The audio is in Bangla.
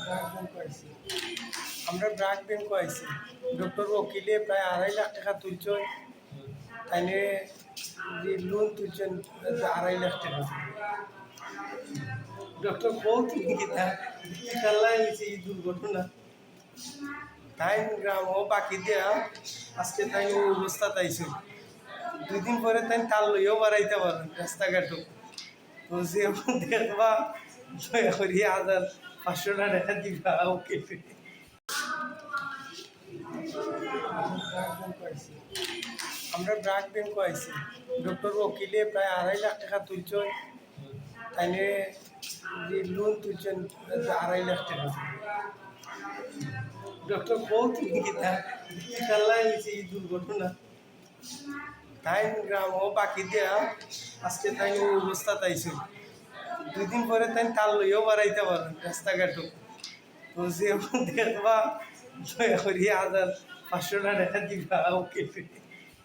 ব্রাক ব্যাংক আইছি আমরা ব্রাক ব্যাংক আইছি ডক্টর ওকিলে প্রায় 2.5 লাখ টাকা তুলছেন তাইলে যে লোন তুলছেন 2.5 লাখ টাকা ডক্টর বউ তুমি কিতা খেলাই হয়েছে এই দুর্ঘটনা তাই গ্রাম ও বাকি দেয়া আজকে তাই ও অবস্থা তাইছে 2 দিন পরে তাই তার লইও বাড়াইতে পারেন রাস্তাঘাটও তো যে দেখবা দয়া করি 1,500 টাকা দিবা ওকে আমরা ব্রাক ব্যাংক আইছি ডক্টর ওকিলে প্রায় 2.5 লাখ টাকা তুলছেন তাইলে যে লোন তুলছেন 2.5 লাখ টাকা ডক্টর বউ তুমি কিতা খেলাই হয়েছে এই দুর্ঘটনা তাই গ্রাম ও বাকি দেয়া আজকে তাই ও অবস্থা তাইছে 2 দিন পরে তাই তার লইও বাড়াইতে পারেন রাস্তাঘাটও তো যে দেখবা দয়া করি 1,500 টাকা দিবা ওকে